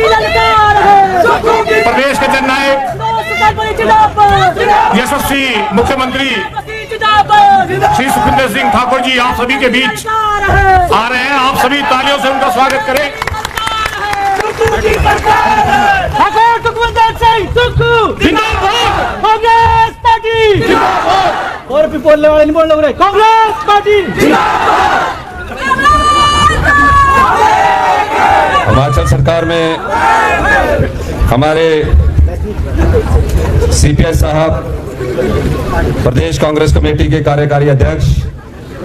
ललकार है। प्रदेश के जननायक यशस्वी मुख्यमंत्री श्री सुखविंदर सिंह ठाकुर जी आप सभी के बीच आ रहे हैं। आप सभी तालियों से उनका स्वागत करें। ठाकुर सुखविंदर सिंह जिंदाबाद, कांग्रेस पार्टी जिंदाबाद। और भी बोलने वाले नहीं बोलने वाले, कांग्रेस पार्टी हिमाचल सरकार में हमारे सीपीआई साहब, प्रदेश कांग्रेस कमेटी के कार्यकारी अध्यक्ष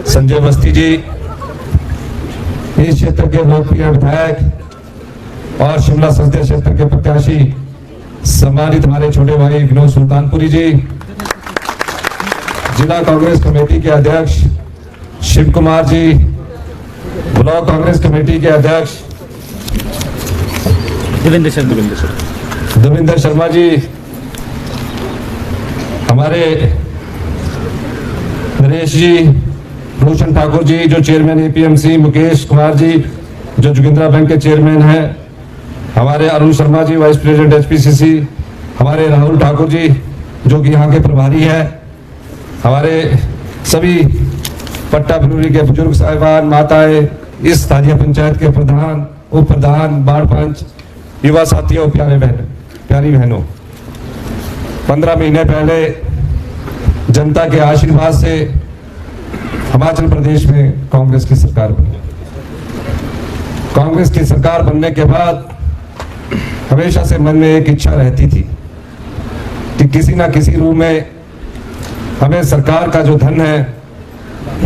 संजय अवस्थी जी, इस क्षेत्र के लोकप्रिय विधायक और शिमला संसदीय क्षेत्र के प्रत्याशी सम्मानित हमारे छोटे भाई विनोद सुल्तानपुरी जी, जिला कांग्रेस कमेटी के अध्यक्ष शिव कुमार जी, ब्लॉक कांग्रेस कमेटी के अध्यक्ष देवेंद्र शर्मा जी, हमारे नरेश जी, भूषण ठाकुर जी जो चेयरमैन एपीएमसी, मुकेश कुमार जी जो जोगिंद्रा बैंक के चेयरमैन हैं, हमारे अरुण शर्मा जी वाइस प्रेसिडेंट एचपीसीसी, हमारे राहुल ठाकुर जी जो कि यहाँ के प्रभारी है, हमारे सभी पट्टा भनूरी के बुजुर्ग साहिबान, माताएं, इस स्थानीय पंचायत के प्रधान, उप प्रधान, वार्ड पंच, युवा साथियों, प्यारी बहनों, 15 महीने पहले जनता के आशीर्वाद से हिमाचल प्रदेश में कांग्रेस की सरकार बनी। कांग्रेस की सरकार बनने के बाद हमेशा से मन में एक इच्छा रहती थी कि किसी ना किसी रूप में हमें सरकार का जो धन है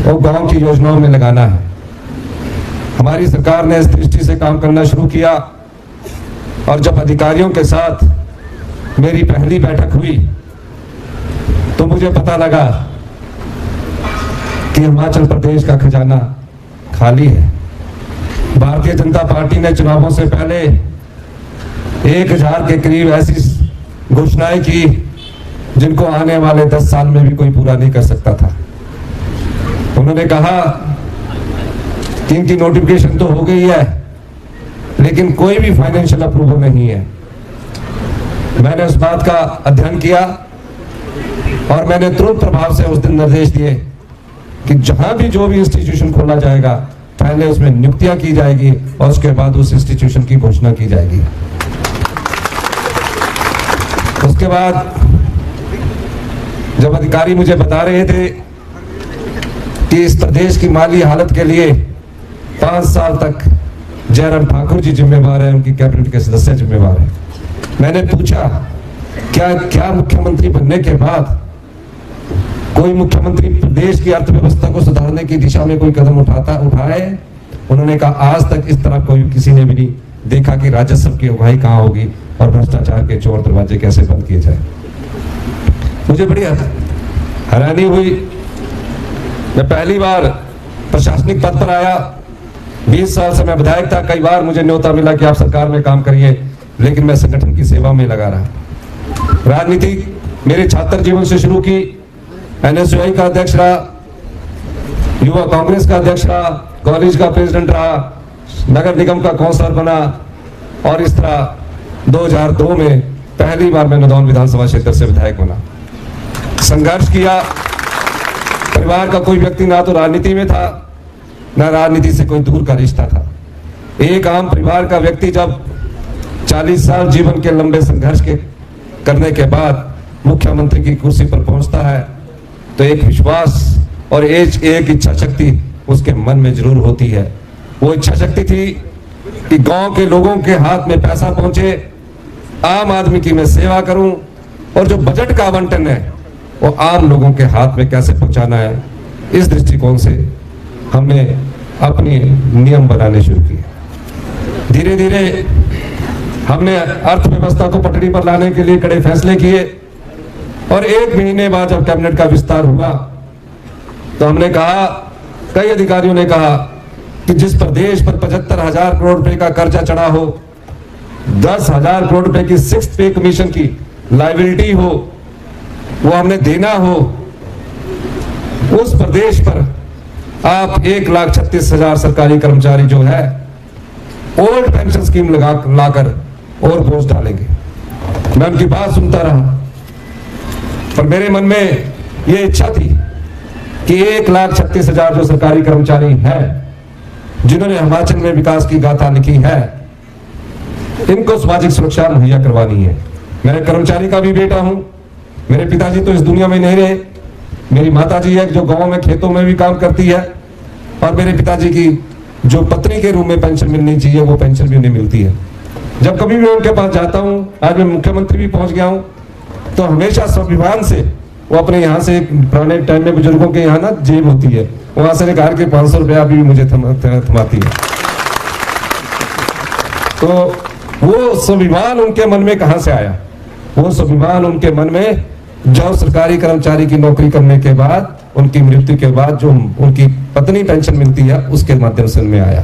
वो गांव की योजनाओं में लगाना है। हमारी सरकार ने इस दृष्टि से काम करना शुरू किया और जब अधिकारियों के साथ मेरी पहली बैठक हुई तो मुझे पता लगा कि हिमाचल प्रदेश का खजाना खाली है। भारतीय जनता पार्टी ने चुनावों से पहले 1000 के करीब ऐसी घोषणाएं की जिनको आने वाले 10 साल में भी कोई पूरा नहीं कर सकता था। उन्होंने कहा कि इनकी नोटिफिकेशन तो हो गई है लेकिन कोई भी फाइनेंशियल अप्रूवल नहीं है। मैंने उस बात का अध्ययन किया और मैंने तुरंत प्रभाव से उस दिन निर्देश दिए कि जहां भी जो भी इंस्टीट्यूशन खोला जाएगा पहले उसमें नियुक्तियां की जाएगी और उसके बाद उस इंस्टीट्यूशन की घोषणा की जाएगी। उसके बाद जब अधिकारी मुझे बता रहे थे कि इस प्रदेश की माली हालत के लिए 5 साल तक जयराम ठाकुर जी जिम्मेवार है, उनकी कैबिनेट के सदस्य जिम्मेवार है, मैंने पूछा क्या मुख्यमंत्री बनने के बाद कोई मुख्यमंत्री प्रदेश की अर्थव्यवस्था को सुधारने की दिशा में कोई कदम उठाए? उन्होंने कहा आज तक इस तरह कोई किसी ने भी नहीं देखा कि राजस्व की उगाही कहाँ होगी और भ्रष्टाचार के चोर दरवाजे कैसे बंद किए जाए। मुझे बड़ी हैरानी हुई। मैं पहली बार प्रशासनिक पद पर आया, 20 साल से मैं विधायक था, कई बार मुझे न्योता मिला कि आप सरकार में काम करिए, लेकिन मैं संगठन की सेवा में लगा रहा। राजनीति मेरे छात्र जीवन से शुरू की, एनएसयूआई का अध्यक्ष रहा, युवा कांग्रेस का अध्यक्ष रहा, कॉलेज का प्रेसिडेंट रहा, नगर निगम का काउंसलर बना और इस तरह 2002 में पहली बार मैं नदौन विधानसभा क्षेत्र से विधायक बना। संघर्ष किया। परिवार का कोई व्यक्ति ना तो राजनीति में था ना राजनीति से कोई दूर का रिश्ता था। एक आम परिवार का व्यक्ति जब 40 साल जीवन के लंबे संघर्ष के करने के बाद मुख्यमंत्री की कुर्सी पर पहुंचता है तो एक विश्वास और एक इच्छा शक्ति उसके मन में जरूर होती है। वो इच्छा शक्ति थी कि गांव के लोगों के हाथ में पैसा पहुंचे, आम आदमी की मैं सेवा करूं और जो बजट का आवंटन है वो आम लोगों के हाथ में कैसे पहुंचाना है। इस दृष्टिकोण से हमने अपने नियम बनाने शुरू किए। धीरे धीरे हमने अर्थव्यवस्था को पटरी पर लाने के लिए कड़े फैसले किए और 1 महीने बाद जब कैबिनेट का विस्तार हुआ तो हमने कहा, कई अधिकारियों ने कहा कि जिस प्रदेश पर 75,000 करोड़ रुपए का कर्जा चढ़ा हो, 10,000 करोड़ रुपए की 6th पे कमीशन की लायबिलिटी हो, वो हमने देना हो, उस प्रदेश पर आप 1,36,000 सरकारी कर्मचारी जो है ओल्ड पेंशन स्कीम लाकर और बोझ डालेंगे। मैं उनकी बात सुनता रहा, पर मेरे मन में यह इच्छा थी कि 1,36,000 जो सरकारी कर्मचारी हैं जिन्होंने हिमाचल में विकास की गाथा लिखी है, इनको सामाजिक सुरक्षा मुहैया करवानी है। मैं कर्मचारी का भी बेटा हूं, मेरे पिताजी तो इस दुनिया में नहीं रहे, मेरी माताजी है जो गांव में खेतों में भी काम करती है, और मेरे पिताजी की जो पत्नी के रूप में पेंशन मिलनी चाहिए वो पेंशन भी उन्हें मिलती है। जब कभी भी उनके पास जाता हूं, आज मैं मुख्यमंत्री भी पहुंच गया हूं, तो हमेशा स्वाभिमान से वो अपने यहाँ से, पुराने टाइम में बुजुर्गों के यहाँ ना जेब होती है, वहां से निकाल के 500 रुपया अभी भी मुझे थमाती है। तो वो स्वाभिमान उनके मन में कहां से आया? वो स्वाभिमान उनके मन में जो सरकारी कर्मचारी की नौकरी करने के बाद, उनकी मृत्यु के बाद जो उनकी पत्नी पेंशन मिलती है उसके माध्यम से उनमें आया।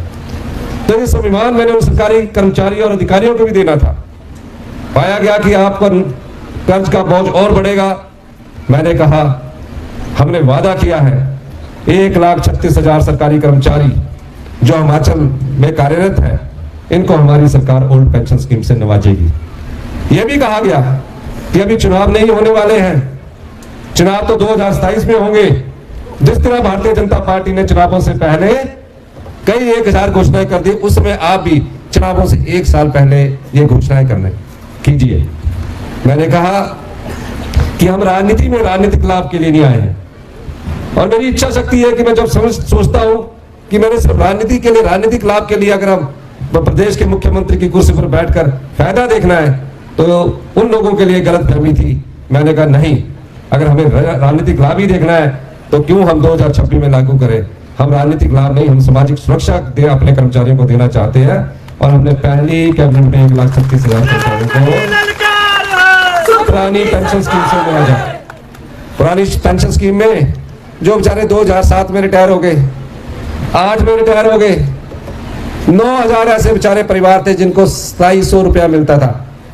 तो ये स्वाभिमान मैंने उन सरकारी कर्मचारी और अधिकारियों को भी देना था। पाया गया कि आप पर कर्ज का बोझ और बढ़ेगा। मैंने कहा, हमने वादा किया है 1,36,000 सरकारी कर्मचारी जो हिमाचल में कार्यरत है, इनको हमारी सरकार ओल्ड पेंशन स्कीम से नवाजेगी। यह भी कहा गया कि अभी चुनाव नहीं होने वाले हैं, चुनाव तो 2027 में होंगे। जिस तरह भारतीय जनता पार्टी ने चुनावों से पहले कई 1,000 घोषणाएं कर दी, उसमें आप भी चुनावों से 1 साल पहले ये घोषणाएं करने कीजिए। मैंने कहा कि हम राजनीति में राजनीतिक लाभ के लिए नहीं आए हैं, और मेरी इच्छा शक्ति है कि मैं जब सोचता हूं कि मैंने सिर्फ राजनीति के लिए, राजनीतिक लाभ के लिए अगर हम प्रदेश के मुख्यमंत्री की कुर्सी पर बैठकर फायदा देखना है, तो उन लोगों के लिए गलत फहमी थी। मैंने कहा नहीं, अगर हमें राजनीतिक लाभ ही देखना है तो क्यों हम 2026 में लागू करें। हम राजनीतिक लाभ नहीं, हम सामाजिक सुरक्षा अपने कर्मचारियों को देना चाहते हैं, और हमने पहली कैबिनेट में 1,36,000 कर्मचारियों को पुरानी पेंशन स्कीम से मिला जाए। पुरानी पेंशन स्कीम में जो बेचारे 2007 में रिटायर हो गए, 8 में रिटायर हो गए, 9,000 ऐसे बेचारे परिवार थे जिनको 2,200 रुपया मिलता था,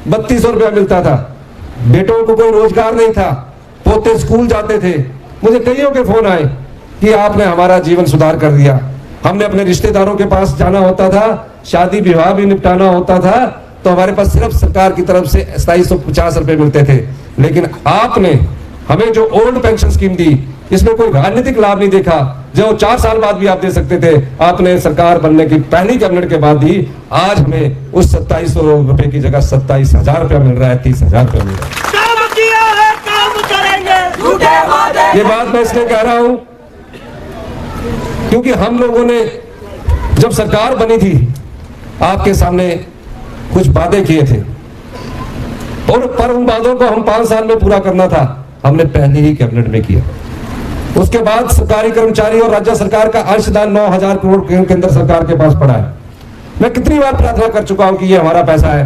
3,200 रुपया मिलता था। बेटों को कोई रोजगार नहीं था, पोते स्कूल जाते थे। मुझे कईयों के फोन आए कि आपने हमारा जीवन सुधार कर दिया। हमने अपने रिश्तेदारों के पास जाना होता था, शादी विवाह भी निपटाना होता था, तो हमारे पास सिर्फ सरकार की तरफ से 2,750 रुपए मिलते थे। लेकिन आपने हमें जो ओल्ड पेंशन स्कीम दी, इसमें कोई राजनीतिक लाभ नहीं देखा, जो 4 साल बाद भी आप दे सकते थे, आपने सरकार बनने की पहली कैबिनेट के बाद दी। आज हमें उस 2,700 रुपए की जगह 27,000 रुपया मिल रहा है, 30,000 रुपया मिल रहा है। काम किया है, काम करेंगे, झूठे वादे। ये बात मैं इसलिए कह रहा हूं क्योंकि हम लोगों ने जब सरकार बनी थी, आपके सामने कुछ वादे किए थे, और पर उन वादों को हम 5 साल में पूरा करना था, हमने पहले ही कैबिनेट में किया। उसके बाद सरकारी कर्मचारी और राज्य सरकार का अंशदान 9,000 करोड़ केंद्र सरकार के पास पड़ा है। मैं कितनी बार प्रार्थना कर चुका हूं कि ये हमारा पैसा है,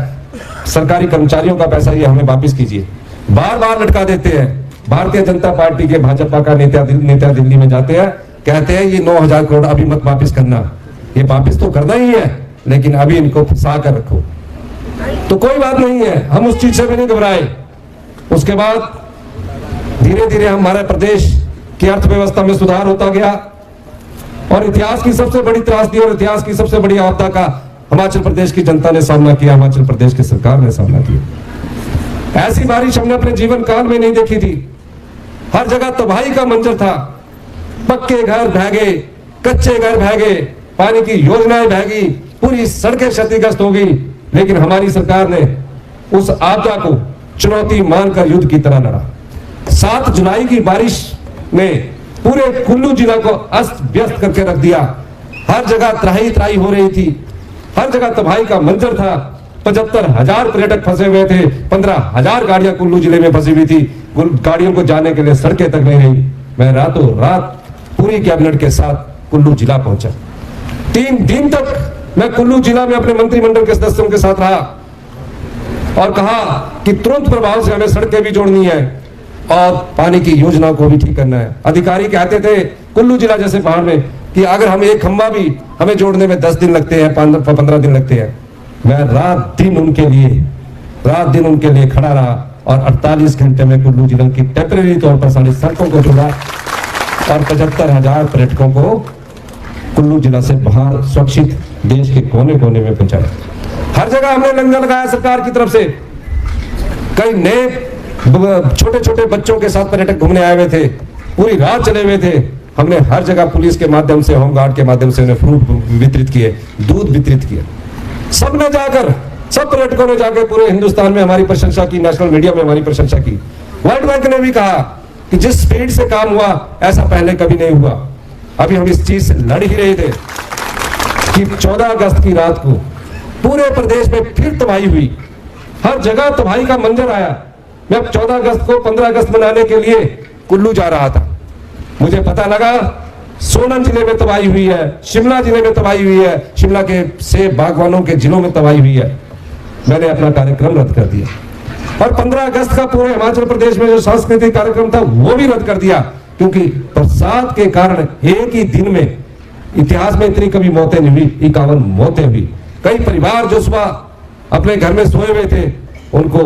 सरकारी कर्मचारियों का पैसा, ये हमें वापस कीजिए। बार बार लटका देते हैं। भारतीय जनता पार्टी के, भाजपा का नेता दिल्ली में जाते हैं, कहते हैं ये 9,000 करोड़ अभी मत वापिस करना। ये वापिस तो करना ही है, लेकिन अभी इनको फंसा कर रखो। तो कोई बात नहीं है, हम उस चीज से भी नहीं घबराए। उसके बाद धीरे धीरे हमारे प्रदेश की अर्थव्यवस्था में सुधार होता गया, और इतिहास की सबसे बड़ी त्रासदी और इतिहास की सबसे बड़ी आपदा का हिमाचल प्रदेश की जनता ने सामना किया, हिमाचल प्रदेश की सरकार ने सामना किया। ऐसी बारिश हमने अपने जीवन काल में नहीं देखी थी। हर जगह तबाही का मंजर था। पक्के घर बह गए, कच्चे घर बह गए, पानी की योजनाएं बह गई, पूरी सड़कें क्षतिग्रस्त हो गई। लेकिन हमारी सरकार ने उस आपदा को चुनौती मानकर युद्ध की तरह लड़ा। 7 जुलाई की बारिश ने पूरे कुल्लू जिला को अस्त व्यस्त करके रख दिया। हर जगह त्राही त्राही हो रही थी, हर जगह तबाही का मंजर था। 75,000 पर्यटक फंसे हुए थे, 15,000 गाड़ियां कुल्लू जिले में फंसी हुई थी। गाड़ियों को जाने के लिए सड़कें तक नहीं रही। मैं रातों रात पूरी कैबिनेट के साथ कुल्लू जिला पहुंचा। 3 दिन तक मैं कुल्लू जिला में अपने मंत्रिमंडल के सदस्यों के साथ रहा और कहा कि तुरंत प्रभाव से हमें सड़कें भी जोड़नी है और पानी की योजना को भी ठीक करना है। अधिकारी कहते थे कुल्लू जिला जैसे पहाड़ में कि अगर हम एक खंभा भी हमें जोड़ने में 10 दिन लगते हैं, 15 दिन लगते हैं। मैं रात दिन उनके लिए खड़ा रहा और 48 घंटे में कुल्लू जिला की टेम्परेरी तौर पर सारी सड़कों को जोड़ा और 75,000 पर्यटकों को कुल्लू जिला से बाहर सुरक्षित देश के कोने कोने में पहुंचाया। हर जगह हमने लंगर लगाया सरकार की तरफ से। कई नए छोटे छोटे बच्चों के साथ पर्यटक घूमने आए हुए थे, पूरी रात चले हुए थे। हमने हर जगह पुलिस के माध्यम से, होमगार्ड के माध्यम से उन्हें फ्रूट वितरित किए, दूध वितरित किए। सबने जाकर, सब पर्यटकों ने जाकर पूरे हिंदुस्तान में हमारी प्रशंसा की, नेशनल मीडिया में हमारी प्रशंसा की। वर्ल्ड बैंक ने भी कहा कि जिस स्पीड से काम हुआ ऐसा पहले कभी नहीं हुआ। अभी हम इस चीज से लड़ ही रहे थे कि 14 अगस्त की रात को पूरे प्रदेश में फिर तबाही हुई, हर जगह तबाही का मंजर आया। मैं 14 अगस्त को 15 अगस्त मनाने के लिए कुल्लू जा रहा था। मुझे पता लगा सोलन जिले में तबाही हुई है, शिमला जिले में तबाही हुई है, शिमला के सेब बागवानों के जिलों में तबाही हुई है। मैंने अपना कार्यक्रम रद्द कर दिया और 15 अगस्त का पूरे हिमाचल प्रदेश में जो सांस्कृतिक कार्यक्रम था वो भी रद्द कर दिया, क्योंकि बरसात के कारण एक ही दिन में इतिहास में इतनी कभी मौतें नहीं हुई, 51 मौतें हुई। कई परिवार जो सुबह अपने घर में सोए हुए थे, उनको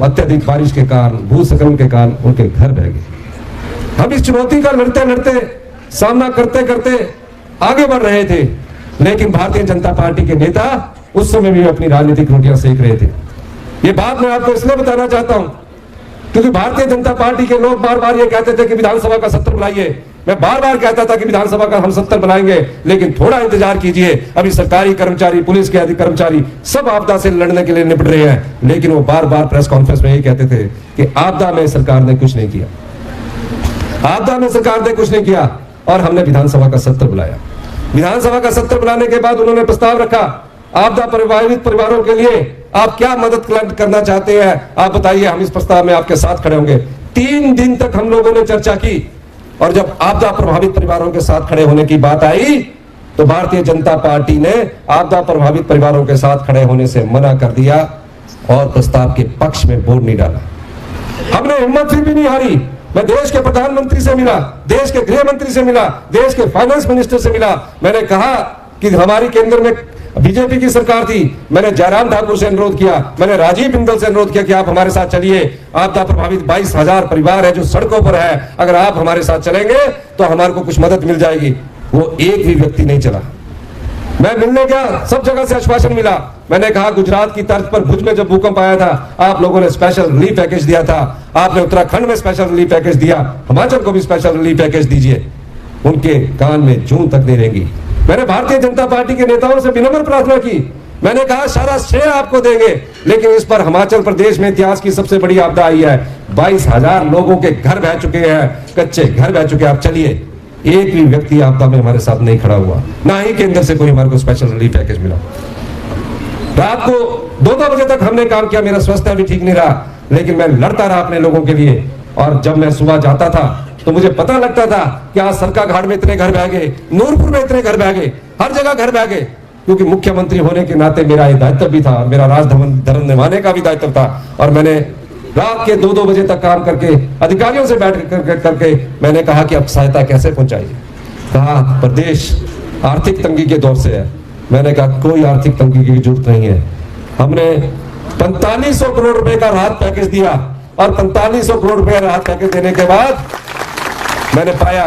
अत्यधिक बारिश के कारण, भूस्खलन के कारण उनके घर बह गए। हम इस चुनौती का लड़ते लड़ते, सामना करते करते आगे बढ़ रहे थे, लेकिन भारतीय जनता पार्टी के नेता उस समय भी अपनी राजनीतिक रोटियां सेक रहे थे। ये बात मैं आपको इसलिए बताना चाहता हूं क्योंकि भारतीय जनता पार्टी के लोग बार बार ये कहते थे कि विधानसभा का सत्र बुलाइए। मैं बार बार कहता था कि विधानसभा का हम सत्र बनाएंगे, लेकिन थोड़ा इंतजार कीजिए, अभी सरकारी कर्मचारी, पुलिस के अधिकारी, कर्मचारी सब आपदा से लड़ने के लिए निपट रहे हैं। लेकिन वो बार बार प्रेस कॉन्फ्रेंस में ये कहते थे कि आपदा में सरकार ने कुछ नहीं किया, आपदा में सरकार ने कुछ नहीं किया। और हमने विधानसभा का सत्र बुलाया। विधानसभा का सत्र बुलाने के बाद उन्होंने प्रस्ताव रखा, आपदा प्रभावित परिवारों के लिए आप क्या मदद करना चाहते हैं, आप बताइए, हम इस प्रस्ताव में आपके साथ खड़े होंगे। 3 दिन तक हम लोगों ने चर्चा की और जब आपदा प्रभावित परिवारों के साथ खड़े होने की बात आई तो भारतीय जनता पार्टी ने आपदा प्रभावित परिवारों के साथ खड़े होने से मना कर दिया और प्रस्ताव के पक्ष में वोट नहीं डाला। हमने हिम्मत फिर भी नहीं हारी। मैं देश के प्रधानमंत्री से मिला, देश के गृह मंत्री से मिला, देश के फाइनेंस मिनिस्टर से मिला। मैंने कहा कि हमारी केंद्र में बीजेपी की सरकार थी, मैंने जयराम ठाकुर से अनुरोध किया, मैंने राजीव बिंदल से अनुरोध किया कि आप हमारे साथ चलिए। आपदा प्रभावित 22,000 परिवार है जो सड़कों पर है, अगर आप हमारे साथ चलेंगे तो हमारे को कुछ मदद मिल जाएगी। वो एक भी व्यक्ति नहीं चला। मैं मिलने गया, सब जगह से आश्वासन मिला। मैंने कहा गुजरात की तर्ज पर भुज में जब भूकंप आया था, आप लोगों ने स्पेशल रिलीफ पैकेज दिया था, आपने उत्तराखंड में स्पेशल रिलीफ पैकेज दिया, हिमाचल को भी स्पेशल रिलीफ पैकेज दीजिए। उनके कान में जूं तक नहीं रहेंगी। मैंने भारतीय जनता पार्टी के नेताओं से विनम्र प्रार्थना की। मैंने कहा सारा श्रेय आपको देंगे, लेकिन इस पर हिमाचल प्रदेश में इतिहास की सबसे बड़ी आपदा आई है। 22,000 लोगों के घर बह चुके हैं, कच्चे घर बह चुके हैं। आप चलिए। एक भी व्यक्ति आपदा में हमारे साथ नहीं खड़ा हुआ, ना ही केंद्र से कोई हमारे को स्पेशल रिलीफ पैकेज मिला। रात को 2-2 बजे तक हमने काम किया। मेरा स्वास्थ्य भी ठीक नहीं रहा, लेकिन मैं लड़ता रहा अपने लोगों के लिए। और जब मैं सुबह जाता था तो मुझे पता लगता था कि आज सरका घाट में इतने घर बह गए, नूरपुर में इतने घर बह गए, हर जगह घर बह गए। क्योंकि मुख्यमंत्री होने के नाते मेरा ये दायित्व भी था, मेरा राजधर्म निभाने का भी दायित्व था। और मैंने रात के 2-2 बजे तक काम करके अधिकारियों से बैठ करके मैंने कहा कि अब सहायता कैसे पहुंचाइए। कहा प्रदेश आर्थिक तंगी के दौर से है। मैंने कहा कोई आर्थिक तंगी की जरूरत नहीं है। हमने 4500 करोड़ रुपए का राहत पैकेज दिया और 4500 करोड़ रुपए राहत पैकेज देने के बाद मैंने पाया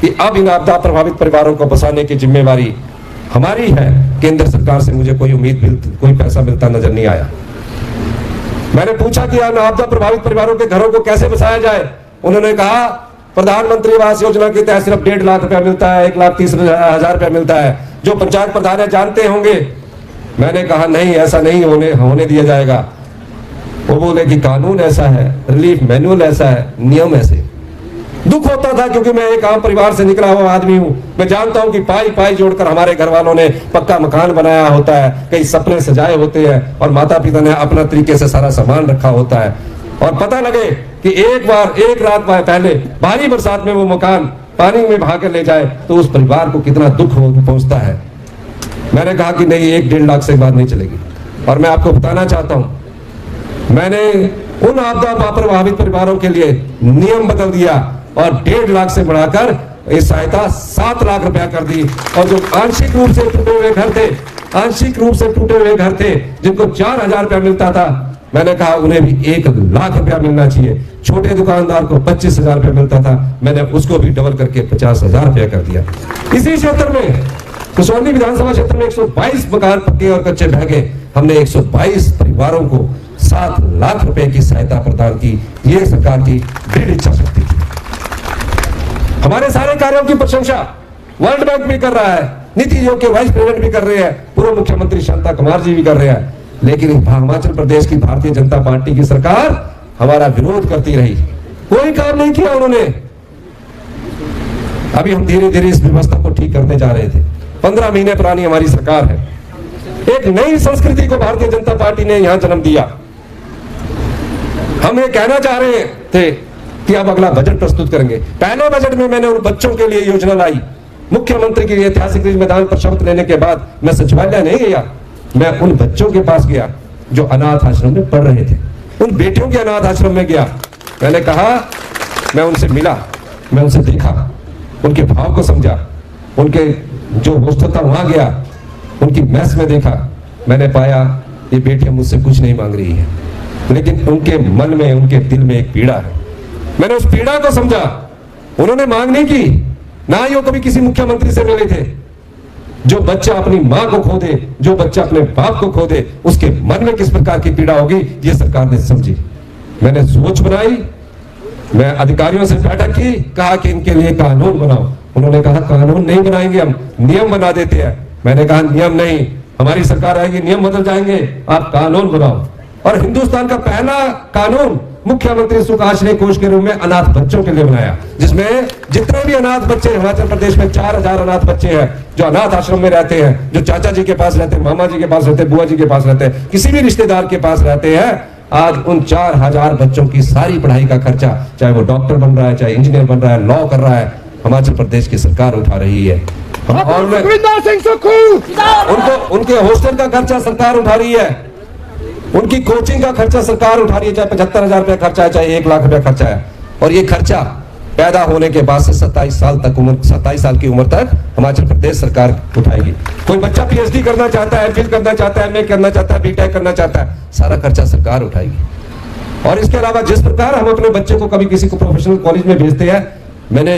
कि अब इन आपदा प्रभावित परिवारों को बसाने की जिम्मेवारी हमारी है। केंद्र सरकार से मुझे कोई पैसा मिलता नजर नहीं आया। मैंने पूछा कि आपदा प्रभावित परिवारों के घरों को कैसे बसाया जाए। उन्होंने कहा प्रधानमंत्री आवास योजना के तहत सिर्फ 1.5 लाख रुपया मिलता है, 1,30,000 रुपया मिलता है, जो पंचायत प्रधान है जानते होंगे। मैंने कहा नहीं, ऐसा नहीं होने दिया जाएगा। वो बोले कि कानून ऐसा है, रिलीफ मैनुअल ऐसा है, नियम ऐसे। दुख होता था क्योंकि मैं एक आम परिवार से निकला हुआ आदमी हूं। मैं जानता हूं कि पाई जोड़कर हमारे घर वालों ने पक्का मकान बनाया होता है, कई सपने सजाए होते हैं और माता पिता ने अपना तरीके से सारा सामान रखा होता है। और पता लगे कि एक रात पहले भारी बरसात में वो मकान पानी में बहा कर ले जाए तो उस परिवार को कितना दुख पहुंचता है। मैंने कहा कि नहीं, 1-1.5 लाख से बात नहीं चलेगी। और मैं आपको बताना चाहता हूं, मैंने उन आपदा प्रभावित परिवारों के लिए नियम बदल दिया और 1.5 लाख से बढ़ाकर ये सहायता 7 लाख रुपया कर दी। और जो आंशिक रूप से टूटे हुए घर थे, जिनको 4,000 रुपया मिलता था, मैंने कहा उन्हें भी 1 लाख रुपया मिलना चाहिए। छोटे दुकानदार को 25,000 रुपया मिलता था, मैंने उसको भी डबल करके 50,000 रुपया कर दिया। इसी क्षेत्र में, कसौली विधानसभा क्षेत्र में 122 मकान पक्के और कच्चे बह गए। हमने 122 परिवारों को 7 लाख रुपए की सहायता प्रदान की। ये सरकार की दृढ़ इच्छा शक्ति थी। हमारे सारे कार्यों की प्रशंसा वर्ल्ड बैंक भी कर रहा है, नीति आयोग के वाइस प्रेसिडेंट भी कर रहे हैं, पूर्व मुख्यमंत्री शांता कुमार जी भी कर रहे हैं। लेकिन हिमाचल प्रदेश की भारतीय जनता पार्टी की सरकार हमारा विरोध करती रही, कोई काम नहीं किया उन्होंने। अभी हम धीरे धीरे इस व्यवस्था को ठीक करने जा रहे थे। 15 महीने पुरानी हमारी सरकार है। एक नई संस्कृति को भारतीय जनता पार्टी ने यहां जन्म दिया। हम ये कहना चाह रहे थे कि अब अगला बजट प्रस्तुत करेंगे। पहले बजट में मैंने उन बच्चों के लिए योजना लाई। मुख्यमंत्री की ऐतिहासिक रिज मैदान पर शपथ लेने के बाद मैं सचिवालय नहीं गया, मैं उन बच्चों के पास गया जो अनाथ आश्रम में पढ़ रहे थे, उन बेटियों के अनाथ आश्रम में गया। मैंने कहा, मैं उनसे मिला, मैं उनसे देखा, उनके भाव को समझा, उनके जो हॉस्टल था वहां गया, उनकी मैस में देखा। मैंने पाया ये बेटियां मुझसे कुछ नहीं मांग रही है, लेकिन उनके मन में, उनके दिल में एक पीड़ा है। मैंने उस पीड़ा को समझा। उन्होंने मांग नहीं की, ना ही वो कभी किसी मुख्यमंत्री से मिले थे। जो बच्चा अपनी मां को खो दे, जो बच्चा अपने बाप को खो दे, उसके मन में किस प्रकार की पीड़ा होगी, ये सरकार ने समझी। मैंने सोच बनाई, मैं अधिकारियों से बैठक की, कहा कि इनके लिए कानून बनाओ। उन्होंने कहा कानून नहीं बनाएंगे, हम नियम बना देते हैं। मैंने कहा नियम नहीं, हमारी सरकार आएगी, नियम बदल जाएंगे, आप कानून बनाओ। और हिंदुस्तान का पहला कानून मुख्यमंत्री सुख आश्रय कोष के रूप में अनाथ बच्चों के लिए बनाया, जिसमें जितने भी अनाथ बच्चे हिमाचल प्रदेश में 4000 अनाथ बच्चे हैं जो अनाथ आश्रम में रहते हैं, जो चाचा जी के पास रहते हैं, मामा जी के पास रहते हैं, बुआ जी के पास रहते हैं, किसी भी रिश्तेदार के पास रहते हैं। आज उन 4000 बच्चों की सारी पढ़ाई का खर्चा, चाहे वो डॉक्टर बन रहा है, चाहे इंजीनियर बन रहा है, लॉ कर रहा है, हिमाचल प्रदेश की सरकार उठा रही है। और उनके हॉस्टल का खर्चा सरकार उठा रही है, उनकी कोचिंग का खर्चा सरकार उठा रही है, चाहे 75,000 रुपया खर्चा है, चाहे 1 लाख रुपया खर्चा है। और ये खर्चा पैदा होने के बाद से 27 साल की उम्र तक हिमाचल प्रदेश सरकार उठाएगी। कोई बच्चा पीएचडी करना चाहता है, एमफिल करना चाहता है, एमए करना चाहता है, बीटेक करना चाहता है, सारा खर्चा सरकार उठाएगी। और इसके अलावा जिस प्रकार हम अपने बच्चे को कभी किसी को प्रोफेशनल कॉलेज में भेजते हैं, मैंने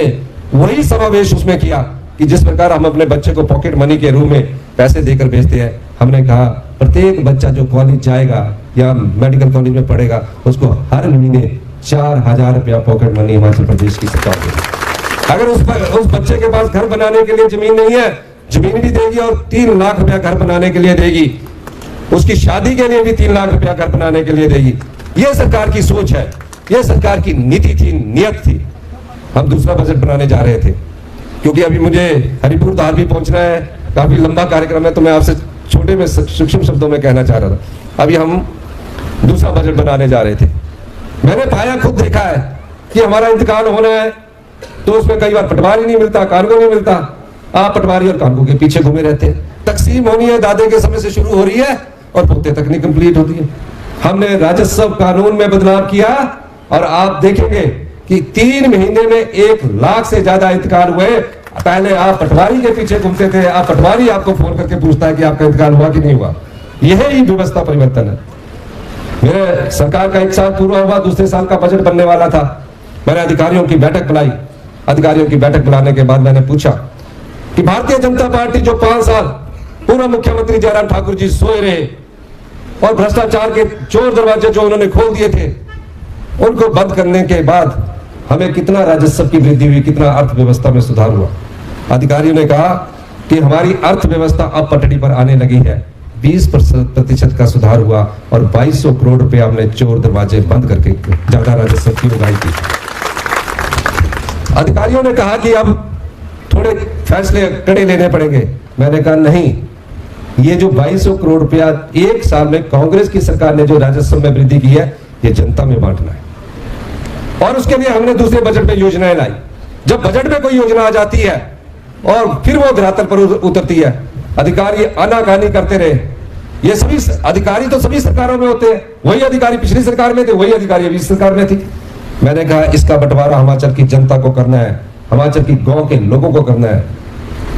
वही समावेश उसमें किया कि जिस प्रकार हम अपने बच्चे को पॉकेट मनी के रूप में पैसे देकर भेजते हैं। हमने कहा प्रत्येक बच्चा जो कॉलेज जाएगा या मेडिकल कॉलेज में पढ़ेगा, उसको हर महीने 4000 रुपया पॉकेट मनी हिमाचल प्रदेश की सरकार देगी। अगर उस बच्चे के पास घर बनाने के लिए जमीन नहीं है, जमीन भी देगी और 3 लाख रुपया घर बनाने के लिए देगी। उसकी शादी के लिए भी 3 लाख रुपया घर बनाने के लिए देगी। यह सरकार की सोच है, यह सरकार की नीति थी, नियत थी। हम दूसरा बजट बनाने जा रहे थे, क्योंकि अभी मुझे हरिपुर धार भी पहुंचना है, काफी लंबा कार्यक्रम है, तो मैं आपसे छोटे में सूक्ष्म शब्दों में कहना चाह रहा था। अभी हम दूसरा बजट बनाने जा रहे थे। मैंने पाया, खुद देखा है कि हमारा इंतकाल होना है तो उसमें कई बार पटवारी नहीं मिलता, कानून नहीं मिलता। आप पटवारी और कानून के पीछे घूमे रहते हैं। तकसीम होनी है, दादे के समय से शुरू हो रही है और पोते तक नहीं कंप्लीट होती है। हमने राजस्व कानून में बदलाव किया और आप देखेंगे कि 3 महीने में 1 लाख से ज्यादा इंतकाल हुए। पहले आप पटवारी के पीछे घूमते थे, आप पटवारी आपको फोन करके पूछता है कि आपका इंतकाल हुआ कि नहीं हुआ। यही व्यवस्था परिवर्तन है। मेरे सरकार का 1 साल पूरा हुआ, दूसरे साल का बजट बनने वाला था। मैंने अधिकारियों की बैठक बुलाई। अधिकारियों की बैठक बुलाने के बाद मैंने पूछा कि भारतीय जनता पार्टी जो 5 साल पूर्व मुख्यमंत्री जयराम ठाकुर जी सोए रहे और भ्रष्टाचार के चोर दरवाजे जो उन्होंने खोल दिए थे, उनको बंद करने के बाद हमें कितना राजस्व की वृद्धि हुई, कितना अर्थव्यवस्था में सुधार हुआ। अधिकारियों ने कहा कि हमारी अर्थव्यवस्था अब पटड़ी पर आने लगी है। 20% का सुधार हुआ और 2200 करोड़ रुपए हमने चोर दरवाजे बंद करके ज्यादा राजस्व की उगाही की। अधिकारियों ने कहा कि अब थोड़े फैसले कड़े लेने पड़ेंगे। मैंने कहा नहीं, ये जो 2200 करोड़ रुपया 1 साल में कांग्रेस की सरकार ने जो राजस्व में वृद्धि की है, ये जनता में बांटना है। और उसके लिए हमने दूसरे बजट में योजनाएं लाई। जब बजट में कोई योजना आ जाती है और फिर वो धरातल पर उतरती है, अधिकारी आनाकानी करते रहे। ये सभी अधिकारी तो सभी सरकारों में होते हैं, वही अधिकारी पिछली सरकार में थे, वही अधिकारी अभी सरकार में थी। मैंने कहा इसका बंटवारा हिमाचल की जनता को करना है, हिमाचल की गांव के लोगों को करना है।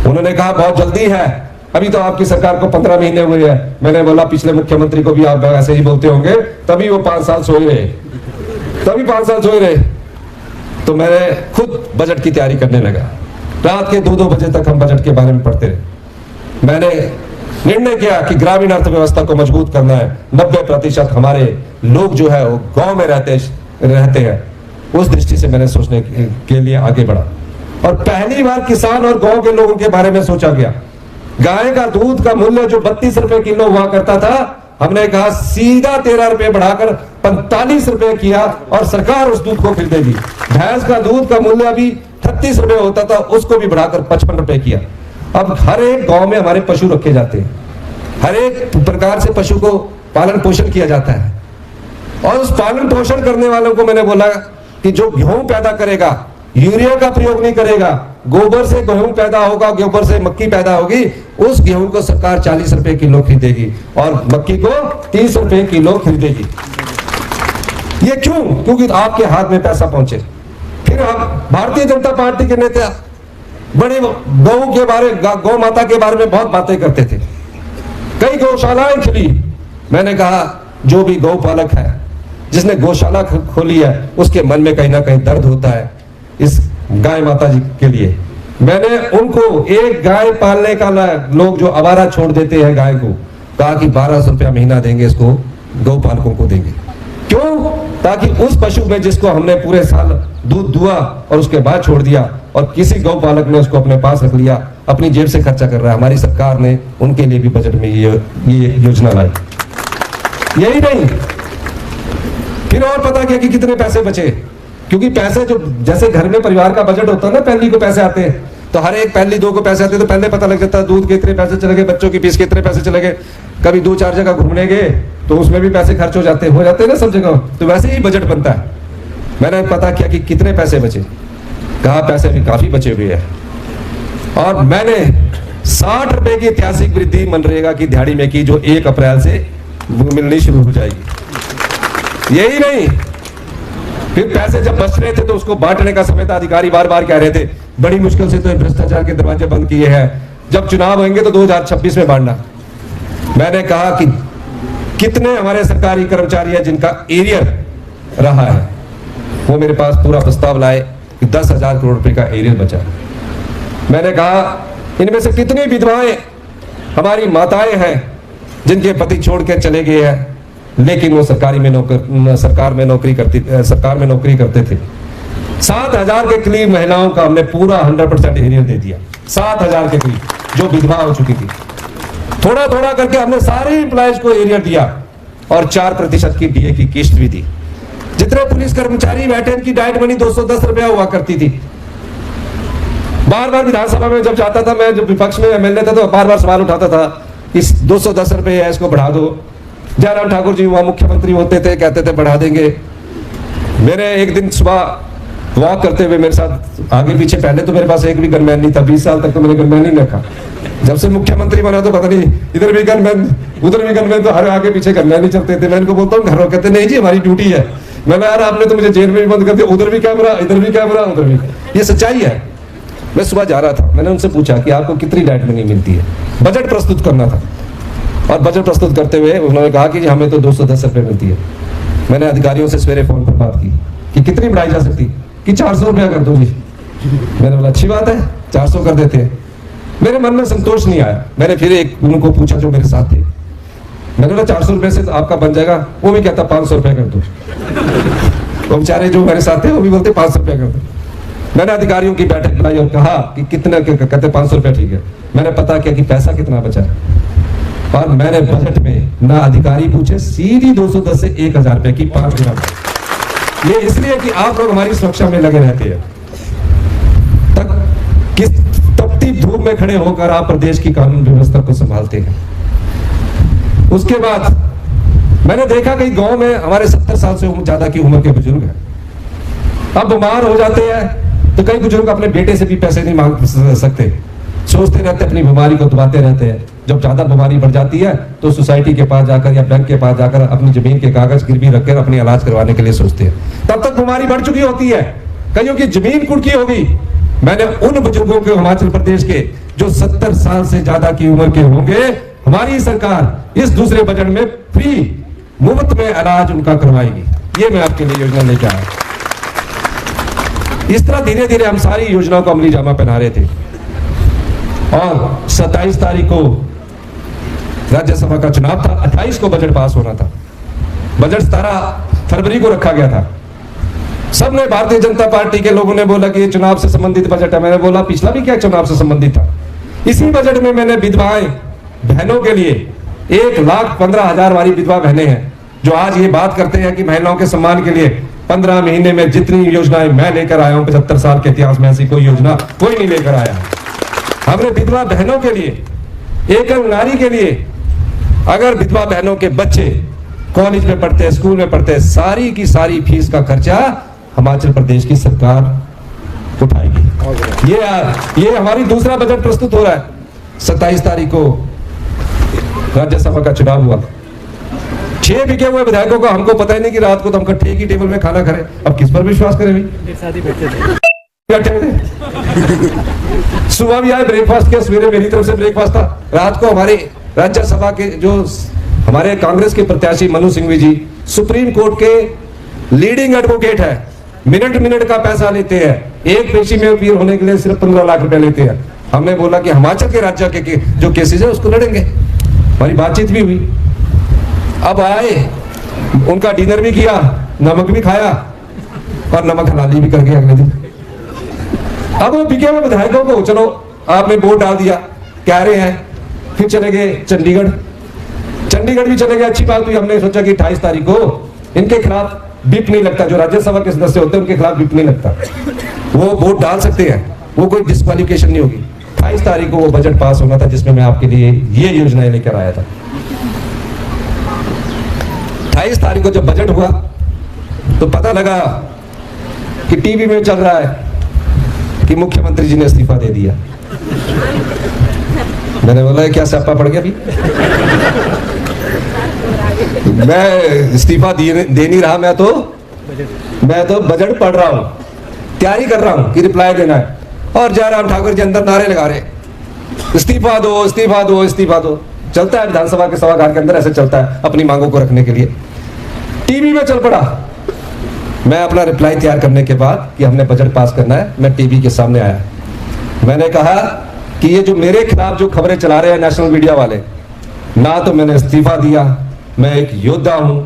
उन्होंने कहा बहुत जल्दी है, अभी तो आपकी सरकार को 15 महीने हुए हैं। मैंने बोला पिछले मुख्यमंत्री को भी आप ऐसे ही बोलते होंगे, तभी वो 5 साल सोए रहे, तभी 5 साल सोए रहे। तो मैंने खुद बजट की तैयारी करने लगा। रात के 2-2 बजे तक हम बजट के बारे में पढ़ते रहे। मैंने निर्णय किया कि ग्रामीण अर्थव्यवस्था को मजबूत करना है। 90% हमारे लोग जो है वो गांव में रहते हैं। उस दृष्टि से मैंने सोचने के लिए आगे बढ़ा और पहली बार किसान और गांव के लोगों के बारे में सोचा गया। गाय का दूध का मूल्य जो 32 रुपए किलो हुआ करता था, हमने कहा सीधा 13 रुपए बढ़ाकर 45 रुपए किया और सरकार उस दूध को खरीदेगी। भैंस का दूध का मूल्य अभी 38 रुपए होता था, उसको भी बढ़ाकर 55 रुपए किया। अब हर एक गांव में हमारे पशु रखे जाते हैं, हर एक प्रकार से पशु को पालन पोषण किया जाता है। और उस पालन पोषण करने वालों को मैंने बोला कि जो गेहूं पैदा करेगा, यूरिया का प्रयोग नहीं करेगा, गोबर से गेहूं पैदा होगा, गोबर से मक्की पैदा होगी, उस गेहूं को सरकार 40 रुपए किलो खरीदेगी और मक्की को 30 रुपए किलो खरीदेगी। ये क्यों? क्योंकि आपके हाथ में पैसा पहुंचे। फिर हम भारतीय जनता पार्टी के नेता बड़े गौ के बारे, गौ माता के बारे में बहुत बातें करते थे। कई गौशालाएं खुली। मैंने कहा जो भी गौ पालक है, जिसने गौशाला खोली है, उसके मन में कहीं ना कहीं दर्द होता है इस गाय माता जी के लिए। मैंने उनको एक गाय पालने का लोग जो आवारा छोड़ देते हैं गाय को, कहा कि 1200 रुपया महीना देंगे, इसको गौ पालकों को देंगे। क्यों? ताकि उस पशु में जिसको हमने पूरे साल दूध दुआ और उसके बाद छोड़ दिया और किसी गौ पालक ने उसको अपने पास रख लिया, अपनी जेब से खर्चा कर रहा है। हमारी सरकार ने उनके लिए भी बजट में ये योजना लाई। यही नहीं, फिर और पता किया कि कितने पैसे बचे। क्योंकि पैसे जो जैसे घर में परिवार का बजट होता है ना, पहली को पैसे आते हैं, तो हर एक पहली दो को पैसे आते हैं, तो पहले पता लग जाता है दूध के इतने पैसे चले गए, बच्चों की फीस के इतने पैसे चले गए। कभी 2-4 जगह घूमने गए तो उसमें भी पैसे खर्च हो जाते हैं ना सब जगह, तो वैसे ही बजट बनता है। मैंने पता किया कि कितने पैसे बचे, कहा पैसे भी काफी बचे हुए हैं। और मैंने 60 रुपए की ऐतिहासिक वृद्धि मनरेगा की दिहाड़ी में की, जो 1 अप्रैल से मिलनी शुरू हो जाएगी। यही नहीं, फिर पैसे जब बच रहे थे तो उसको बांटने का समय था। अधिकारी बार बार कह रहे थे बड़ी मुश्किल से तो भ्रष्टाचार के दरवाजे बंद किए हैं, जब चुनाव होंगे तो 2026 में बांटना। मैंने कहा कि कितने हमारे सरकारी कर्मचारी हैं जिनका एरियर रहा है, वो मेरे पास पूरा प्रस्ताव लाए कि 10,000 करोड़ रुपए का एरियर बचा। मैंने कहा इनमें से कितनी विधवाएं हमारी माताएं हैं जिनके पति छोड़ के चले गए हैं, लेकिन वो सरकार में नौकरी करते थे। 7,000 के करीब महिलाओं का हमने पूरा 100% एरियर दे दिया। 7,000 के करीब जो विधवा हो चुकी थी, थोड़ा थोड़ा करके हमने सारे एम्प्लॉयज को एरियर दिया और 4% की डीए की किस्त भी दी। जितने पुलिस कर्मचारी बैठे, इनकी डाइट मनी 210 रुपया हुआ करती थी। बार बार विधानसभा में जब जाता था, मैं जब विपक्ष में एमएलए था, तो बार बार सवाल उठाता था इस 210 रुपये है, इसको बढ़ा दो। जयराम ठाकुर जी वहां मुख्यमंत्री होते थे, कहते थे बढ़ा देंगे। मैंने एक दिन सुबह वॉक करते हुए मेरे साथ आगे पीछे, पहले तो मेरे पास एक भी गनमैन नहीं था, 20 साल तक तो मैंने गनमैन नहीं रखा। जब से मुख्यमंत्री बना तो पता नहीं इधर भी गनमैन उधर भी गनमैन, तो हर आगे पीछे गनमैन ही चलते थे। मैं इनको बोलता हूँ घर, कहते नहीं जी हमारी ड्यूटी है। मैंने यार आपने तो मुझे जेल में भी बंद कर दिया, उधर भी कैमरा, इधर भी कैमरा, उधर भी। ये सच्चाई है। मैं सुबह जा रहा था, मैंने उनसे पूछा कि आपको कितनी डाइट मनी मिलती है। बजट प्रस्तुत करना था और बजट प्रस्तुत करते हुए उन्होंने कहा कि हमें तो 210 रुपये मिलती है। मैंने अधिकारियों से सवेरे फोन पर बात की कि कितनी बढ़ाई जा सकती, कि 400 रुपया कर दो जी। मैंने बोला अच्छी बात है, 400 कर देते हैं। मेरे मन में संतोष नहीं आया। मैंने फिर एक उनको पूछा जो मेरे साथ थे, मैंने बोला 400 रुपये से आपका बन जाएगा? वो भी कहता 500 रुपया कर दो। वो बेचारे जो मेरे साथ थे वो भी बोलते 500 रुपया कर दो। मैंने अधिकारियों की बैठक बुलाई और कहा कि कितना, कहते 500 रुपया ठीक है। मैंने पता किया कि पैसा कितना बचा है, और मैंने बजट में ना अधिकारी पूछे, सीधी 210 से 1,000 रुपए की 5 गुना। ये इसलिए कि आप लोग हमारी सुरक्षा में लगे रहते हैं। किस तपती धूप में खड़े होकर आप प्रदेश की कानून व्यवस्था को संभालते हैं। उसके बाद मैंने देखा कि गांव में हमारे 70 साल से ज्यादा की उम्र के बुजुर्ग हैं, अब बीमार हो जाते हैं तो कई बुजुर्ग अपने बेटे से भी पैसे नहीं मांग सकते, सोचते रहते, अपनी बीमारी को दबाते रहते हैं। जब ज्यादा बीमारी बढ़ जाती है तो सोसाइटी के पास जाकर या बैंक के पास जाकर अपनी जमीन के कागज गिरवी रखकर अपनी इलाज करवाने के लिए सोचते हैं। तब तक बीमारी बढ़ चुकी होती है, कईयों की जमीन कुर्की होगी। मैंने उन बुजुर्गों के, हिमाचल प्रदेश के, जो 70 साल से ज्यादा की उम्र के होंगे, हमारी सरकार इस दूसरे बजट में फ्री मुफ्त में इलाज उनका करवाएगी। ये मैं आपके लिए योजना लेकर आया। इस तरह धीरे धीरे हम सारी योजनाओं को अमली जामा पहना रहे थे। और 27 तारीख को राज्यसभा का चुनाव था, 28 को बजट पास होना था। बजट 17 फरवरी को रखा गया था। सबने, भारतीय जनता पार्टी के लोगों ने बोला कि ये चुनाव से संबंधित बजट है। मैंने बोला पिछला भी क्या चुनाव से संबंधित था। इसी बजट में मैंने विधवाएं बहनों के लिए 1,15,000 वाली विधवा बहनें हैं जो आज ये बात करते हैं कि महिलाओं के सम्मान के लिए 15 महीने में जितनी योजनाएं मैं लेकर आया हूं 75 साल के इतिहास में ऐसी कोई योजना कोई नहीं लेकर आया। हमने विधवा बहनों के लिए, एकल नारी के लिए, अगर विधवा बहनों के बच्चे कॉलेज में पढ़ते हैं, स्कूल में पढ़ते हैं, सारी की सारी फीस का खर्चा हिमाचल प्रदेश की सरकार उठाएगी। ये हमारी दूसरा बजट प्रस्तुत हो रहा है। 27 तारीख को राज्यसभा का चुनाव हुआ। 6 बिके हुए विधायकों का हमको पता ही नहीं कि रात को तो हम इकट्ठे की टेबल में खाना खा रहे। अब किस पर विश्वास करें भाई? सुबह भी आए, ब्रेकफास्ट किया, सवेरे मेरी तरफ से ब्रेकफास्ट था। रात को हमारे राज्यसभा के जो हमारे कांग्रेस के प्रत्याशी मनु सिंघवी जी सुप्रीम कोर्ट के लीडिंग एडवोकेट है, मिनट का पैसा लेते हैं। एक पेशी में अपील होने के लिए सिर्फ 15 लाख रुपए लेते हैं। हमने बोला कि हिमाचल के राज्य के जो केसेस है उसको लड़ेंगे। हमारी बातचीत भी हुई। अब आए, उनका डिनर भी किया, नमक भी खाया और नमक हलाली भी कर गए अगले दिन। अब वो बिके हुए विधायकों को चलो आपने वोट डाल दिया कह रहे हैं, फिर चले गए चंडीगढ़ भी चले गए। अच्छी बात हुई। हमने सोचा कि 28 तारीख को इनके खिलाफ विप नहीं लगता, जो राज्यसभा के सदस्य होते हैं उनके खिलाफ विप नहीं लगता, वो वोट डाल सकते हैं, वो कोई डिस्क्वालिफिकेशन नहीं होगी। 28 तारीख को वो बजट पास होना था जिसमें मैं आपके लिए ये योजनाएं लेकर आया था। 28 तारीख को जब बजट हुआ तो पता लगा कि टीवी में चल रहा है कि मुख्यमंत्री जी ने इस्तीफा दे दिया। मैंने बोला क्या स्यापा पड़ गया अभी? मैं इस्तीफा दे नहीं रहा, मैं तो बजट पढ़ रहा हूं, तैयारी कर रहा हूं कि रिप्लाई देना है। और जयराम ठाकुर जी अंदर नारे लगा रहे, इस्तीफा दो, इस्तीफा दो, इस्तीफा दो। चलता है विधानसभा के सभागार के अंदर, ऐसे चलता है अपनी मांगों को रखने के लिए। टीवी में चल पड़ा। मैं अपना रिप्लाई तैयार करने के बाद कि हमने बजट पास करना है, मैं टीवी के सामने आया। मैंने कहा कि ये जो मेरे खिलाफ जो खबरें चला रहे हैं नेशनल मीडिया वाले, ना तो मैंने इस्तीफा दिया, मैं एक योद्धा हूं।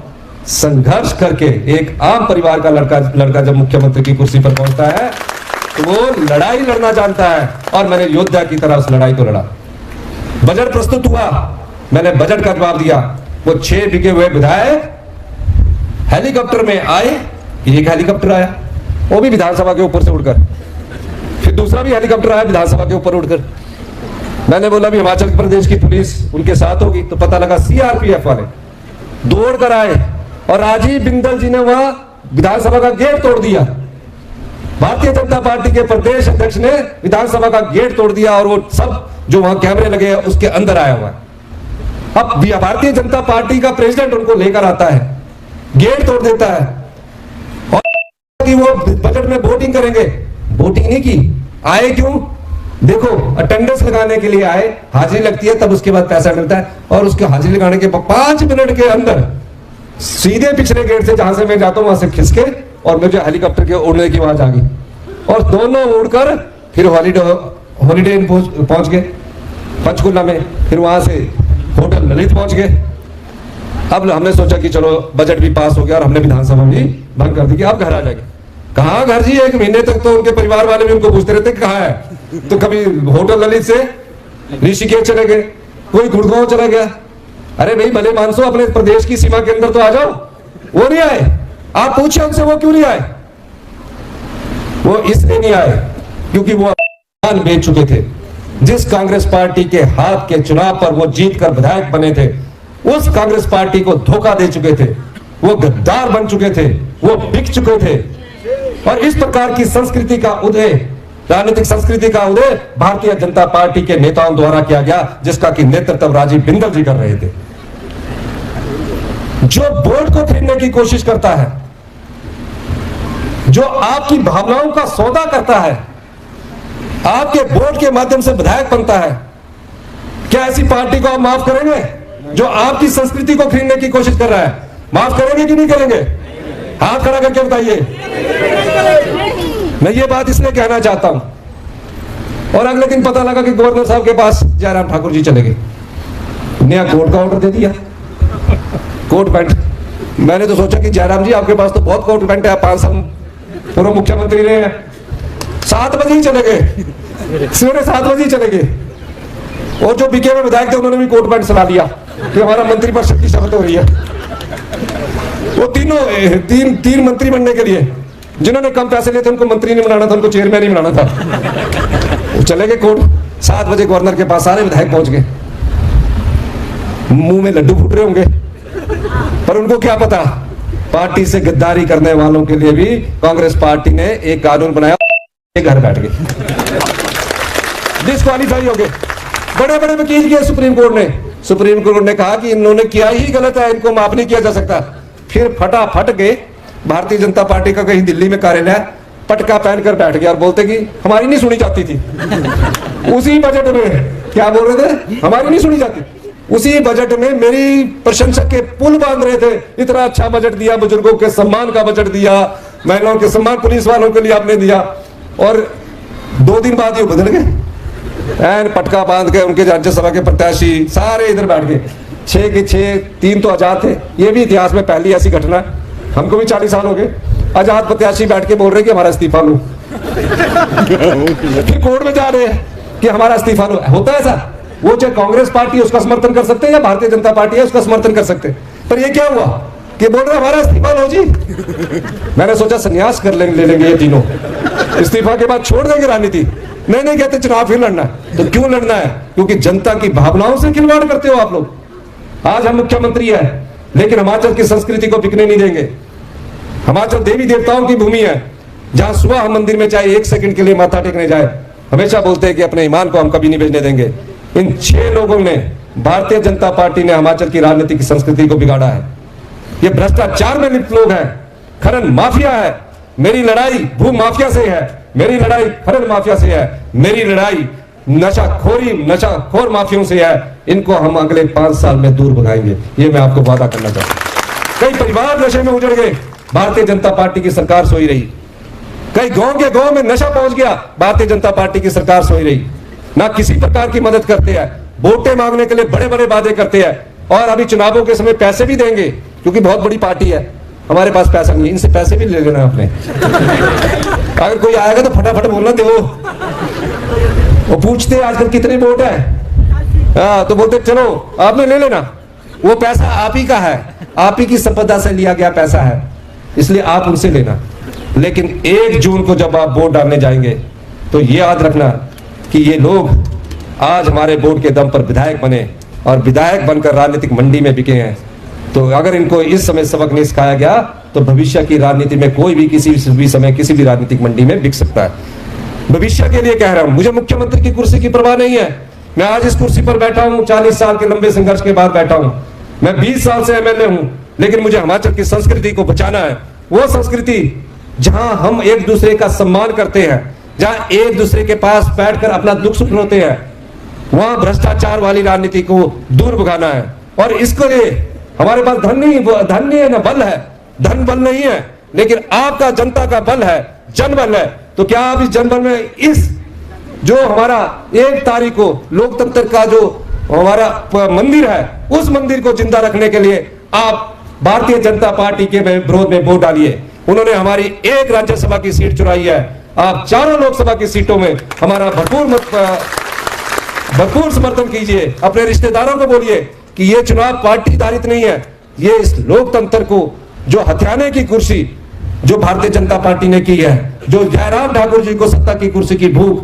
संघर्ष करके एक आम परिवार का लड़का जब मुख्यमंत्री की कुर्सी पर पहुंचता है तो वो लड़ाई लड़ना जानता है, और मैंने योद्धा की तरह उस लड़ाई को लड़ा। बजट प्रस्तुत हुआ, मैंने बजट का जवाब दिया। वो 6 बिके हुए विधायक हेलीकॉप्टर में आए, एक हेलीकॉप्टर आया वो भी विधानसभा के ऊपर से उड़कर, फिर दूसरा भी हेलीकॉप्टर आया विधानसभा के ऊपर उड़कर। मैंने बोला भी हिमाचल प्रदेश की पुलिस उनके साथ होगी, तो पता लगा सीआरपीएफ वाले दौड़ कर आए और राजीव बिंदल जी ने वहां विधानसभा का गेट तोड़ दिया। भारतीय जनता पार्टी के प्रदेश अध्यक्ष ने विधानसभा का गेट तोड़ दिया और वो सब जो वहां कैमरे लगे हैं उसके अंदर आया हुआ है। अब भारतीय जनता पार्टी का प्रेसिडेंट उनको लेकर आता है, गेट तोड़ देता है और कि वो बजट में वोटिंग करेंगे। वोटिंग नहीं की, आए क्यों? देखो, अटेंडेंस लगाने के लिए आए, हाजिरी लगती है तब उसके बाद पैसा मिलता है, और उसके हाजिरी लगाने के 5 मिनट के अंदर सीधे पिछले गेट से जहां से मैं जाता हूं वहां से खिसके और मुझे हेलीकॉप्टर के उड़ने की आवाज आ गई, और दोनों उड़कर फिर हॉलीडे इन पहुंच गए पंचकुला में, फिर वहां से होटल ललित पहुंच गए। अब हमने सोचा कि चलो बजट भी पास हो गया और हमने विधानसभा भी भंग कर दी कि अब घर आ जाएंगे। कहाँ घर जी? 1 महीने तक तो उनके परिवार वाले भी उनको पूछते रहते कहाँ है। तो कभी होटल ललित से ऋषिकेश चले गए, कोई गुड़गांव चला गया। अरे भाई भले मानसो अपने प्रदेश की सीमा के अंदर तो आ जाओ, वो नहीं आए। आप पूछे उनसे वो क्यों नहीं आए? वो इसलिए नहीं आए क्योंकि वो अपमान बेच चुके थे। जिस कांग्रेस पार्टी के हाथ के चुनाव पर वो जीत कर विधायक बने थे, उस कांग्रेस पार्टी को धोखा दे चुके थे, वो गद्दार बन चुके थे, वो बिक चुके थे। और इस प्रकार की संस्कृति का उदय, राजनीतिक संस्कृति का उदय भारतीय जनता पार्टी के नेताओं द्वारा किया गया, जिसका कि नेतृत्व राजीव बिंदल जी कर रहे थे। जो वोट को खरीदने की कोशिश करता है, जो आपकी भावनाओं का सौदा करता है, आपके वोट के माध्यम से विधायक बनता है, क्या ऐसी पार्टी को आप माफ करेंगे? जो आपकी संस्कृति को खरीदने की कोशिश कर रहा है, माफ करेंगे कि नहीं करेंगे? हाथ खड़ा करके बताइए। मैं ये बात इसलिए कहना चाहता हूं। और अगले दिन पता लगा कि गवर्नर साहब के पास जयराम ठाकुर जी चले गए। नया कोर्ट का ऑर्डर दे दिया, कोर्ट पैंट। मैंने तो सोचा कि जयराम जी आपके पास तो बहुत कोर्ट पैंट है, आप 5 साल पूर्व मुख्यमंत्री रहे हैं। 7 बजे ही चले गए, 7:30 बजे ही चले गए। और जो बीके में विधायक थे उन्होंने भी कोर्ट पैंट सला लिया कि हमारा मंत्री परिषद की शपथ हो रही है। वो तीन मंत्री बनने के लिए जिन्होंने कम पैसे लिए थे उनको मंत्री नहीं बनाना था, उनको चेयरमैन ही बनाना था। वो चले गए कोर्ट। 7 बजे गवर्नर के पास सारे विधायक पहुंच गए। मुंह में लड्डू फूट रहे होंगे, पर उनको क्या पता पार्टी से गद्दारी करने वालों के लिए भी कांग्रेस पार्टी ने एक कानून बनाया, घर बैठ गए, डिस्क्वालीफाई हो गए। बड़े बड़े वकील किए सुप्रीम कोर्ट ने। सुप्रीम कोर्ट ने कहा कि इन्होंने किया ही गलत है, इनको माफ नहीं किया जा सकता। फिर फटाफट गए भारतीय जनता पार्टी का कहीं दिल्ली में कार्यालय, पटका पहनकर बैठ गया और बोलते कि हमारी नहीं सुनी जाती थी। उसी बजट में क्या बोल रहे थे, हमारी नहीं सुनी जाती। उसी बजट में मेरी प्रशंसा के पुल बांध रहे थे। इतना अच्छा बजट दिया, बुजुर्गों के सम्मान का बजट दिया, महिलाओं के सम्मान, पुलिस वालों के लिए आपने दिया। और 2 दिन बाद ये बदल गए, एन पटका बांध के उनके राज्यसभा के प्रत्याशी सारे इधर बैठ गए। 6 के 6, 3 तो आजाद थे। ये भी इतिहास में पहली ऐसी घटना है। हमको भी 40 साल हो गए। आजाद प्रत्याशी बैठ के बोल रहे कि हमारा इस्तीफा लो। फिर कोर्ट में जा रहे हैं कि हमारा इस्तीफा लो। होता है ऐसा? वो चाहे कांग्रेस पार्टी है उसका समर्थन कर सकते हैं या भारतीय जनता पार्टी है उसका समर्थन कर सकते हैं। पर ये क्या हुआ कि बोल रहे हमारा इस्तीफा लो जी। मैंने सोचा संन्यास कर ले लेंगे ये तीनों, इस्तीफा के बाद छोड़ देंगे राजनीति। नहीं कहते चुनाव फिर लड़ना है। तो क्यों लड़ना है? क्योंकि जनता की भावनाओं से खिलवाड़ करते हो आप लोग। आज हम मुख्यमंत्री है लेकिन हिमाचल की संस्कृति को बिकने नहीं देंगे। हिमाचल देवी देवताओं की भूमि है, जहां सुबह हम मंदिर में चाहे 1 सेकंड के लिए माथा टेकने जाए, हमेशा बोलते हैं कि अपने ईमान को हम कभी नहीं बेचने देंगे। इन 6 लोगों ने, भारतीय जनता पार्टी ने हिमाचल की राजनीति की संस्कृति को बिगाड़ा है। ये भ्रष्टाचार में लिप्त लोग हैं, खनन माफिया है। मेरी लड़ाई भू माफिया से है, मेरी लड़ाई खनन माफिया से है, मेरी लड़ाई नशाखोर माफियों से है। इनको हम अगले 5 साल में दूर भगाएंगे, ये मैं आपको वादा करना चाहता हूं। कई परिवार नशे में उजड़ गए, भारतीय जनता पार्टी की सरकार सोई रही। कई गांव के गांव में नशा पहुंच गया, भारतीय जनता पार्टी की सरकार सोई रही। ना किसी प्रकार की मदद करते हैं, वोटें मांगने के लिए बड़े बड़े वादे करते हैं। और अभी चुनावों के समय पैसे भी देंगे क्योंकि बहुत बड़ी पार्टी है, हमारे पास पैसा नहीं है, इनसे पैसे भी ले लेना आपने। अगर कोई आएगा तो फटाफट बोलना दे। वो पूछते आजकल कितने वोट है, तो बोलते चलो आपने ले लेना, वो पैसा आप ही का है, आप ही की संपदा से लिया गया पैसा है, इसलिए आप उनसे लेना। लेकिन 1 जून को जब आप वोट डालने जाएंगे तो ये याद रखना कि ये लोग आज हमारे वोट के दम पर विधायक बने और विधायक बनकर राजनीतिक मंडी में बिके हैं। तो अगर इनको इस समय सबक नहीं सिखाया गया तो भविष्य की राजनीति में कोई भी किसी भी समय किसी भी राजनीतिक मंडी में बिक सकता है। भविष्य के लिए कह रहा हूं, मुझे मुख्यमंत्री की कुर्सी की परवाह नहीं है। मैं आज इस कुर्सी पर बैठा हूं, 40 साल के लंबे संघर्ष के बाद बैठा हूं। मैं 20 साल से एमएलए हूं, लेकिन मुझे हिमाचल की संस्कृति को बचाना है। वो संस्कृति जहां हम एक दूसरे का सम्मान करते हैं, जहां एक दूसरे के पास बैठकर अपना दुख सुख होते हैं, वहां भ्रष्टाचार वाली राजनीति को दूर भगाना है। और इसके लिए हमारे पास धन नहीं है, न बल है। धन बल नहीं है, लेकिन आपका जनता का बल है, जनबल है। तो क्या आप इस जनबल में इस जो हमारा 1 तारीख को लोकतंत्र का जो हमारा मंदिर है, उस मंदिर को जिंदा रखने के लिए आप भारतीय जनता पार्टी के विरोध में वोट डालिए। उन्होंने हमारी 1 राज्यसभा की सीट चुराई है, आप 4 लोकसभा की सीटों में हमारा भरपूर समर्थन कीजिए। अपने रिश्तेदारों को बोलिए कि ये चुनाव पार्टी आधारित नहीं है, ये इस लोकतंत्र को जो हथियाने की कुर्सी जो भारतीय जनता पार्टी ने की है, जो जयराम ठाकुर जी को सत्ता की कुर्सी की भूख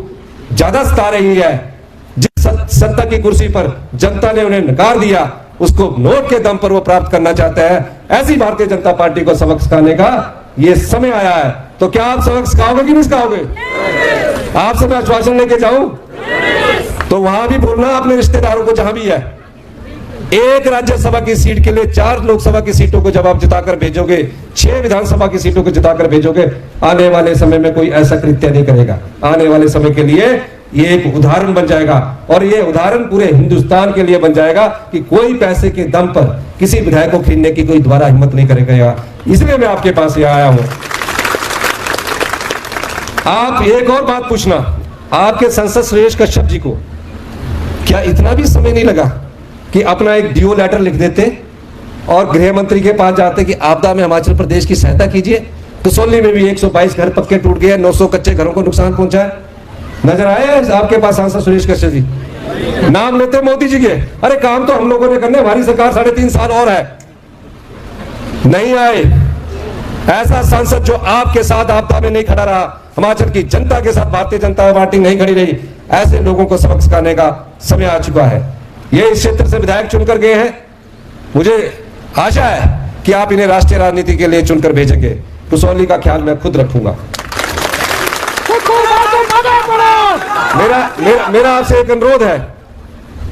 ज्यादा सता रही है, जिस सत्ता की कुर्सी पर जनता ने उन्हें नकार दिया, उसको नोट के दम पर वो प्राप्त करना चाहता है। ऐसी भारतीय जनता पार्टी को सबक सिखाने का ये समय आया है। तो क्या आप सबक सिखाओगे कि नहीं सिखाओगे? आपसे मैं आश्वासन लेके जाऊं तो वहां भी बोलना अपने रिश्तेदारों को, जहां भी है। 1 राज्यसभा की सीट के लिए 4 लोकसभा की सीटों को जब आप जिताकर भेजोगे, 6 विधानसभा की सीटों को जिताकर भेजोगे, आने वाले समय में कोई ऐसा कृत्य नहीं करेगा। आने वाले समय के लिए ये एक उदाहरण बन जाएगा, और ये उदाहरण पूरे हिंदुस्तान के लिए बन जाएगा कि कोई पैसे के दम पर किसी विधायक को खरीदने की कोई दोबारा हिम्मत नहीं करेगा। इसलिए मैं आपके पास यहाँ आया हूं। आप एक और बात पूछना, आपके संसद सुरेश कश्यप जी को क्या इतना भी समय नहीं लगा कि अपना एक डीओ लेटर लिख देते और गृह मंत्री के पास जाते कि आपदा में हिमाचल प्रदेश की सहायता कीजिए। कसौली में भी 122 घर पक्के टूट गए, 900 कच्चे घरों को नुकसान पहुंचा है। नजर आए आपके पास सांसद सुरेश कश्यप जी? नाम लेते मोदी जी के, अरे काम तो हम लोगों ने करने, हमारी सरकार 3.5 साल और है, नहीं आए। ऐसा सांसद जो आपके साथ आपदा में नहीं खड़ा रहा, हिमाचल की जनता के साथ भारतीय जनता पार्टी नहीं खड़ी रही, ऐसे लोगों को सबक सिखाने का समय आ चुका है। ये इस क्षेत्र से विधायक चुनकर गए हैं, मुझे आशा है कि आप इन्हें राष्ट्रीय राजनीति के लिए चुनकर भेजेंगे। कसौली का ख्याल मैं खुद रखूंगा। मेरा आपसे एक अनुरोध है,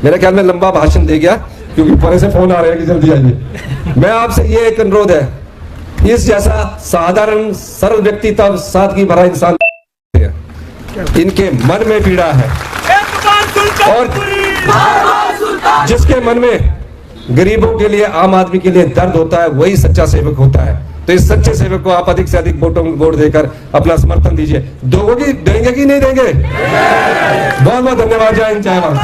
मेरे ख्याल में लंबा भाषण दे गया क्योंकि ऊपर से फोन आ रहे हैं कि जल्दी आइए। मैं आपसे ये एक अनुरोध है, इस जैसा साधारण सरल व्यक्ति तब सादगी भरा इंसान, इनके मन में पीड़ा है और जिसके मन में गरीबों के लिए, आम आदमी के लिए दर्द होता है, वही सच्चा सेवक होता है। तो इस सच्चे सेवक को आप अधिक से अधिक वोट देकर अपना समर्थन दीजिए। दोगे, देंगे कि नहीं देंगे? बहुत बहुत धन्यवाद। जय हिंद, जय भारत।